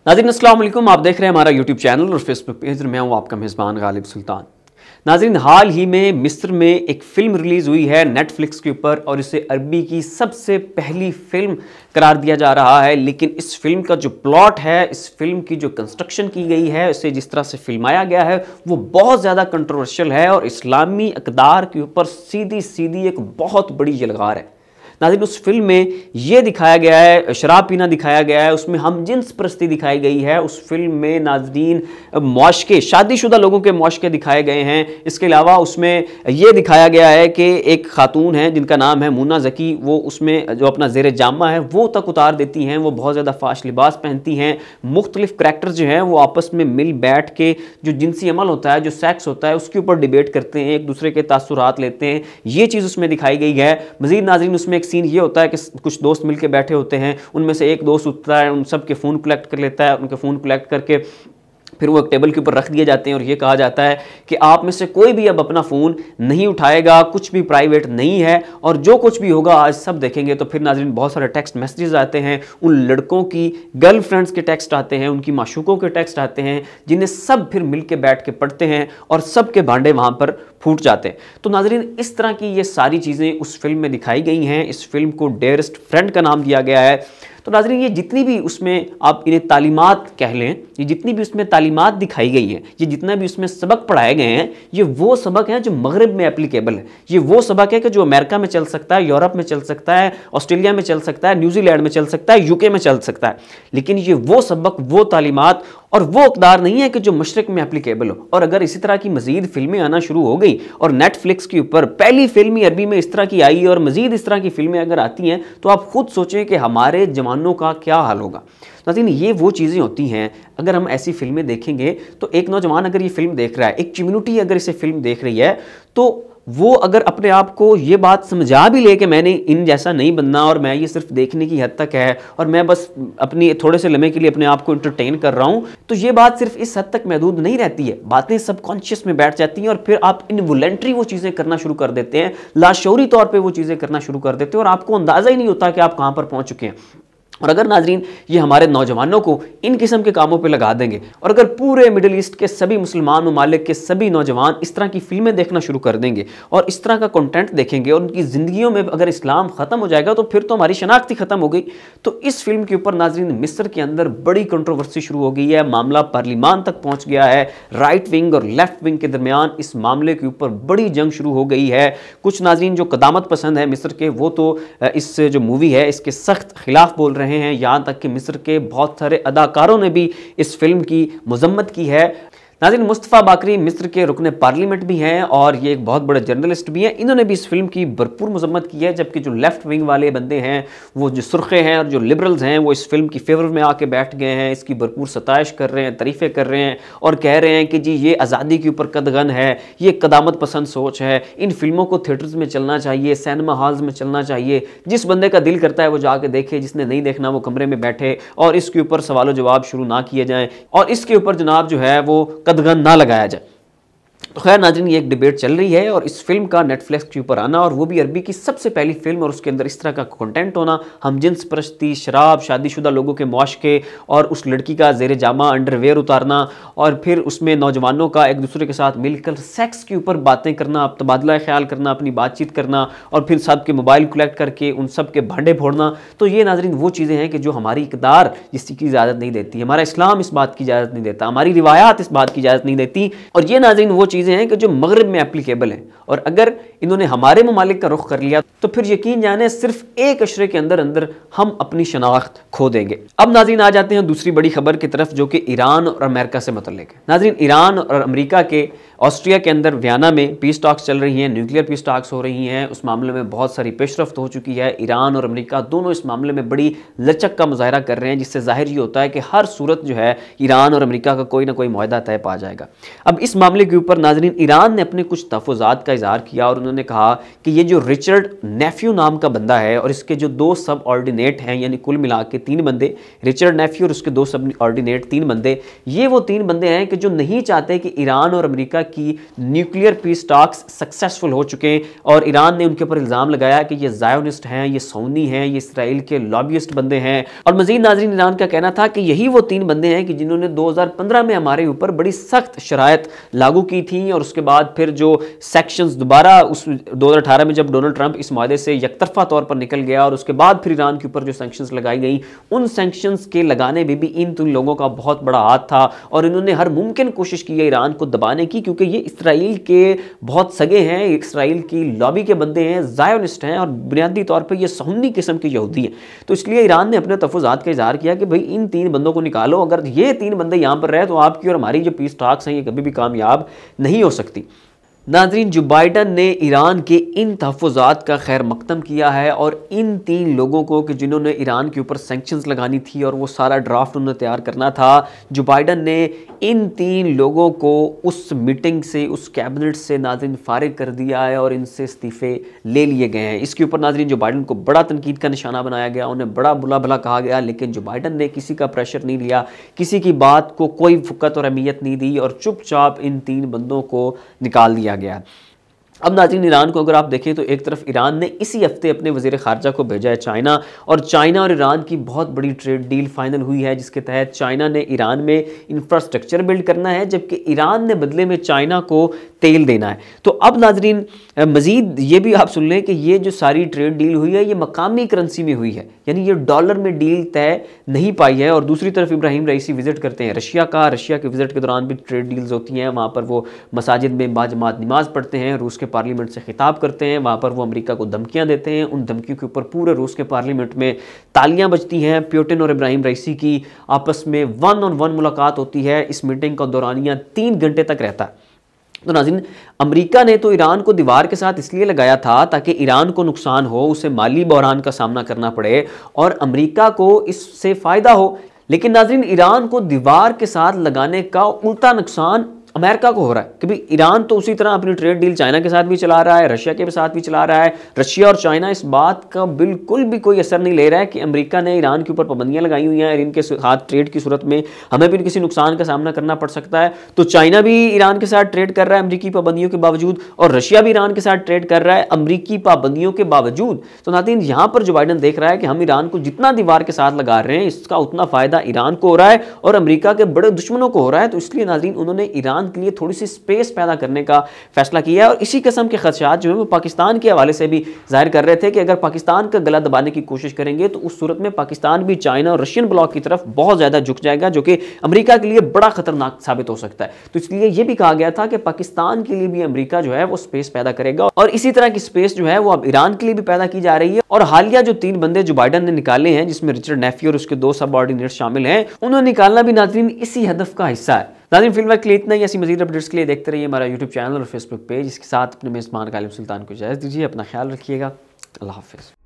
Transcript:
नाज़रीन अस्सलाम वालेकुम, आप देख रहे हैं हमारा यूट्यूब चैनल और फेसबुक पेज। मैं हूं आपका मेज़बान गालिब सुल्तान। नाज़रीन, हाल ही में मिस्र में एक फ़िल्म रिलीज़ हुई है नेटफ्लिक्स के ऊपर और इसे अरबी की सबसे पहली फ़िल्म करार दिया जा रहा है। लेकिन इस फिल्म का जो प्लॉट है, इस फिल्म की जो कंस्ट्रक्शन की गई है, इसे जिस तरह से फिल्माया गया है, वो बहुत ज़्यादा कंट्रोवर्शियल है और इस्लामी अक़दार के ऊपर सीधी सीधी एक बहुत बड़ी यलगार है। नाज़रीन, उस फिल्म में ये दिखाया गया है, शराब पीना दिखाया गया है, उसमें हमजिन्स परस्ती दिखाई गई है। उस फिल्म में नाज़रीन मुआशके, शादीशुदा लोगों के मुआशके दिखाए गए हैं। इसके अलावा उसमें ये दिखाया गया है कि एक खातून है जिनका नाम है मुन्ना ज़की, वो उसमें जो अपना ज़ेर जामा है वो तक उतार देती हैं। वो बहुत ज़्यादा फाश लिबास पहनती हैं। मुख्तलिफ करैक्टर्स जो हैं वो आपस में मिल बैठ के जो जिनसी अमल होता है, जो सेक्स होता है, उसके ऊपर डिबेट करते हैं, एक दूसरे के तासुरात लेते हैं। ये चीज़ उसमें दिखाई गई है। मज़ीद नाज़रीन, उसमें एक सीन ये होता है कि कुछ दोस्त मिलके बैठे होते हैं, उनमें से एक दोस्त उठता है, उन सब के फ़ोन कलेक्ट कर लेता है। उनके फ़ोन कलेक्ट करके फिर वो एक टेबल के ऊपर रख दिए जाते हैं और ये कहा जाता है कि आप में से कोई भी अब अपना फ़ोन नहीं उठाएगा, कुछ भी प्राइवेट नहीं है और जो कुछ भी होगा आज सब देखेंगे। तो फिर नाज़रीन बहुत सारे टेक्स्ट मैसेजेस आते हैं, उन लड़कों की गर्लफ्रेंड्स के टेक्स्ट आते हैं, उनकी माशूकों के टेक्स्ट आते हैं, जिन्हें सब फिर मिल के बैठ के पढ़ते हैं और सब के भांडे वहाँ पर फूट जाते हैं। तो नाज़रीन इस तरह की ये सारी चीज़ें उस फिल्म में दिखाई गई हैं। इस फिल्म को डेयरेस्ट फ्रेंड का नाम दिया गया है। तो नाज़रीन ये जितनी भी उसमें आप इन्हें तालीमात कह लें, ये जितनी भी उसमें तालीमात दिखाई गई हैं, ये जितना भी उसमें सबक पढ़ाए गए हैं, ये वो सबक हैं जो मगरिब में एप्लीकेबल है। ये वो सबक है कि जो अमेरिका में चल सकता है, यूरोप में चल सकता है, ऑस्ट्रेलिया में चल सकता है, न्यूजीलैंड में चल सकता है, यूके में चल सकता है। लेकिन ये वो सबक, वो तालीमात और वो इक़दार नहीं है कि जो मशरिक में एप्लीकेबल हो। और अगर इसी तरह की मज़ीद फिल्में आना शुरू हो गई और नेटफ्लिक्स के ऊपर पहली फिल्म ही अरबी में इस तरह की आई और मज़ीद इस तरह की फिल्में अगर आती हैं, तो आप खुद सोचें कि हमारे जवानों का क्या हाल होगा। नाज़रीन ये वो चीज़ें होती हैं, अगर हम ऐसी फिल्में देखेंगे तो एक नौजवान अगर ये फिल्म देख रहा है, एक कम्युनिटी अगर इसे फिल्म देख रही है, तो वो अगर अपने आप को ये बात समझा भी ले कि मैंने इन जैसा नहीं बनना और मैं ये सिर्फ देखने की हद तक है और मैं बस अपनी थोड़े से लम्हे के लिए अपने आप को इंटरटेन कर रहा हूँ, तो ये बात सिर्फ इस हद तक महदूद नहीं रहती है। बातें सबकॉन्शियस में बैठ जाती हैं और फिर आप इनवॉलंटरी वो चीज़ें करना शुरू कर देते हैं, लाशऊरी तौर पर वो चीज़ें करना शुरू कर देते हैं और आपको अंदाज़ा ही नहीं होता कि आप कहाँ पर पहुँच चुके हैं। और अगर नाज़रीन ये हमारे नौजवानों को इन किस्म के कामों पे लगा देंगे और अगर पूरे मिडिल ईस्ट के सभी मुसलमान ममालिक के सभी नौजवान इस तरह की फिल्में देखना शुरू कर देंगे और इस तरह का कंटेंट देखेंगे और उनकी ज़िंदगियों में अगर इस्लाम ख़त्म हो जाएगा, तो फिर तो हमारी शनाख्त ही ख़त्म हो गई। तो इस फिल्म के ऊपर नाज़रीन मिस्र के अंदर बड़ी कंट्रोवर्सी शुरू हो गई है। मामला पार्लिमान तक पहुँच गया है। राइट विंग और लेफ्ट विंग के दरमियान इस मामले के ऊपर बड़ी जंग शुरू हो गई है। कुछ नाज़रीन जो क़दामत पसंद है मिस्र के, वो तो इस जो मूवी है इसके सख्त खिलाफ बोल रहे हैं। यहाँ तक कि मिस्र के बहुत सारे अदाकारों ने भी इस फिल्म की मजम्मत की है। नाज़रीन मुस्तफ़ा बाकरी मिस्र के रुकने पार्लियामेंट भी हैं और ये एक बहुत बड़े जर्नलिस्ट भी हैं। इन्होंने भी इस फिल्म की भरपूर मजम्मत की है, जबकि जो लेफ्ट विंग वाले बंदे हैं, वो जो सुर्खे हैं और जो लिबरल्स हैं, वो इस फिल्म की फेवर में आके बैठ गए हैं, इसकी भरपूर सताइश कर रहे हैं, तारीफ़ें कर रहे हैं और कह रहे हैं कि जी ये आज़ादी के ऊपर कदगन है, ये कदामत पसंद सोच है, इन फिल्मों को थिएटर्स में चलना चाहिए, सिनेमा हॉल्स में चलना चाहिए। जिस बंदे का दिल करता है वो जाके देखे, जिसने नहीं देखना वो कमरे में बैठे और इसके ऊपर सवाल जवाब शुरू ना किए जाएँ और इसके ऊपर जनाब जो है वो कदगन ना लगाया जाए। तो खैर नाज़रीन ये एक डिबेट चल रही है और इस फिल्म का नेटफ्लिक्स के ऊपर आना और वो भी अरबी की सबसे पहली फिल्म और उसके अंदर इस तरह का कंटेंट होना, हमजिन्स परस्ती, शराब, शादीशुदा लोगों के मुआशके और उस लड़की का ज़ेर जामा अंडरवेयर उतारना और फिर उसमें नौजवानों का एक दूसरे के साथ मिलकर सेक्स के ऊपर बातें करना, तबादला ख्याल करना, अपनी बातचीत करना और फिर सब के मोबाइल कलेक्ट करके उन सब के भांडे फोड़ना। तो ये नाज़रीन वो चीज़ें हैं कि जो हमारी इक़दार जिसकी की इजाज़त नहीं देती, हमारा इस्लाम इस बात की इजाज़त नहीं देता, हमारी रिवायात इस बात की इजाज़त नहीं देती। और ये नाज़रीन वो चीज़ें हैं कि जो मगरिब में एप्लीकेबल हैं और अगर इन्होंने हमारे ममालिक का रुख कर लिया तो फिर यकीन जाने सिर्फ एक अशरे के अंदर अंदर हम अपनी शनाख्त खो देंगे। अब नाज़रीन आ जाते हैं दूसरी बड़ी खबर की तरफ, जो कि ईरान और अमेरिका से मुतल्लिक है। नाज़रीन ईरान और अमेरिका के ऑस्ट्रिया के अंदर वियना में पीस टॉक्स चल रही हैं, न्यूक्लियर पीस टॉक्स हो रही हैं। उस मामले में बहुत सारी पेशरफ्त हो चुकी है। ईरान और अमेरिका दोनों इस मामले में बड़ी लचक का मुजाहरा कर रहे हैं, जिससे जाहिर ये होता है कि हर सूरत जो है ईरान और अमेरिका का कोई ना कोई मुआहदा तय पा जाएगा। अब इस मामले के ऊपर नाज़रीन ईरान ने अपने कुछ तहफ़्फ़ुज़ात का इज़हार किया और उन्होंने कहा कि ये जो रिचर्ड नेफ्यू नाम का बंदा है और इसके जो 2 सब ऑर्डिनेट हैं, यानी कुल मिला के 3 बंदे, रिचर्ड नेफ्यू और उसके 2 सब ऑर्डिनेट 3 बंदे, ये वो 3 बंदे हैं कि जो नहीं चाहते कि ईरान और अमेरिका तक की न्यूक्लियर पीस टॉक्स सक्सेसफुल हो चुके हैं और ईरान ने उनके ऊपर इल्ज़ाम लगाया कि ये ज़ायोनिस्ट हैं, ये सौनी हैं, ये इसराइल के लॉबियस्ट बंदे हैं। और मज़ीद नाज़रीन, ईरान का कहना था कि यही वो 3 बंदे हैं कि जिन्होंने 2015 में हमारे ऊपर बड़ी सख्त शराइत लागू की थी और उसके बाद फिर जो सेक्शंस दोबारा उस 2018 में जब डोनाल्ड ट्रंप इस माहदे से यकतरफा तौर पर निकल गया और उसके बाद फिर ईरान के ऊपर जो सैंक्शंस लगाई गई, उन सैंक्शंस के लगाने में भी इन 3 लोगों का बहुत बड़ा हाथ था और इन्होंने हर मुमकिन कोशिश की है ईरान को दबाने की, क्योंकि ये इसराइल के बहुत सगे हैं, इसराइल की लॉबी के बंदे हैं, ज़ायोनिस्ट हैं और बुनियादी तौर पर ये सुन्नी किस्म के यहूदी हैं। तो इसलिए ईरान ने अपने तहफ़्फ़ुज़ात का इज़हार किया कि भाई इन 3 बंदों को निकालो, अगर ये 3 बंदे यहाँ पर रहे तो आपकी और हमारी जो पीस टॉक्स हैं ये कभी भी कामयाब नहीं हो सकती। नाज़रीन, जो बाइडन ने ईरान के इन तहफ़्फ़ुज़ात का खैर मकदम किया है और इन 3 लोगों को कि जिन्होंने ईरान के ऊपर सैंक्शंस लगानी थी और वो सारा ड्राफ्ट उन्हें तैयार करना था, जो बाइडन ने इन 3 लोगों को उस मीटिंग से, उस कैबिनेट से नाज़रीन फ़ारिग कर दिया है और इनसे इस्तीफ़े ले लिए गए हैं। इसके ऊपर नाज़रीन जो बाइडन को बड़ा तनकीद का निशाना बनाया गया, उन्हें बड़ा बुला भला कहा गया, लेकिन जो बाइडन ने किसी का प्रेशर नहीं लिया, किसी की बात को कोई फ़ुकत और अहमियत नहीं दी और चुपचाप इन 3 बंदों को निकाल दिया गया। अब नाज़रीन, ईरान को अगर आप देखें तो एक तरफ ईरान ने इसी हफ्ते अपने वज़ीर ख़ारजा को भेजा है चाइना, और चाइना और ईरान की बहुत बड़ी ट्रेड डील फाइनल हुई है जिसके तहत चाइना ने ईरान में इंफ्रास्ट्रक्चर बिल्ड करना है जबकि ईरान ने बदले में चाइना को तेल देना है। तो अब नाज़रीन मज़ीद ये भी आप सुन लें कि ये जो सारी ट्रेड डील हुई है ये मकामी करेंसी में हुई है, यानी ये डॉलर में डील तय नहीं पाई है। और दूसरी तरफ इब्राहिम रईसी विज़िट करते हैं रशिया का, रशिया के विज़िट के दौरान भी ट्रेड डील्स होती हैं, वहाँ पर वो मसाजिद में बाजमात नमाज़ पढ़ते हैं, रूस के पार्लियामेंट से खिताब करते हैं, वहाँ पर वो अमेरिका को धमकियाँ देते हैं, उन धमकियों के ऊपर पूरे रूस के पार्लियामेंट में तालियाँ बजती हैं। पुतिन और इब्राहिम रईसी की आपस में 1-on-1 मुलाकात होती है। इस मीटिंग का दौरानिया 3 घंटे तक रहता है। तो नाज़रीन, अमेरिका ने तो ईरान को दीवार के साथ इसलिए लगाया था ताकि ईरान को नुकसान हो, उसे माली बहरान का सामना करना पड़े और अमेरिका को इससे फ़ायदा हो। लेकिन नाज़रीन, ईरान को दीवार के साथ लगाने का उल्टा नुकसान अमेरिका को हो रहा है कि भाई ईरान तो उसी तरह अपनी ट्रेड डील चाइना के साथ भी चला रहा है, रशिया के साथ भी चला रहा है। रशिया और चाइना इस बात का बिल्कुल भी कोई असर नहीं ले रहा है कि अमेरिका ने ईरान के ऊपर पाबंदियां लगाई हुई हैं और इनके साथ ट्रेड की सूरत में हमें भी किसी नुकसान का सामना करना पड़ सकता है। तो चाइना भी ईरान के साथ ट्रेड कर रहा है अमरीकी पाबंदियों के बावजूद, और रशिया भी ईरान के साथ ट्रेड कर रहा है अमरीकी पाबंदियों के बावजूद। तो नाज़रीन, यहाँ पर जो बाइडन देख रहा है कि हम ईरान को जितना दीवार के साथ लगा रहे हैं इसका उतना फ़ायदा ईरान को हो रहा है और अमरीका के बड़े दुश्मनों को हो रहा है। तो इसलिए नाज़रीन उन्होंने ईरान के लिए थोड़ी सी स्पेस पैदा करने का फैसला किया है और इसी किस्म के खदशात जो है वो पाकिस्तान के हवाले से भी जाहिर कर रहे थे कि अगर पाकिस्तान का गला दबाने की कोशिश करेंगे तो उस सूरत में पाकिस्तान भी चाइना और रशियन ब्लॉक की तरफ बहुत ज़्यादा झुक जाएगा, जो कि अमेरिका के लिए बड़ा खतरनाक साबित हो सकता है। तो इसलिए यह भी कहा गया था कि पाकिस्तान के लिए भी अमेरिका जो है वो स्पेस पैदा करेगा और इसी तरह की स्पेस जो है वो अब ईरान के लिए भी पैदा की जा रही है। और हालिया जो 3 बंदे जो बाइडन ने निकाले हैं, जिसमें रिचर्ड नेफी और उसके 2 सबऑर्डिनेट शामिल हैं, उन्हें निकालना भी नाज़रीन इसी हदफ का हिस्सा है। नाज़रीन, फिलहाल के लिए इतना ही। ऐसी मज़ीद अपडेट्स के लिए देखते रहिए हमारा यूट्यूब चैनल और फेसबुक पेज। इसके साथ अपने मेज़बान गालिब सुल्तान को इजाज़त दीजिए। अपना ख्याल रखिएगा। अल्लाह हाफ़िज़।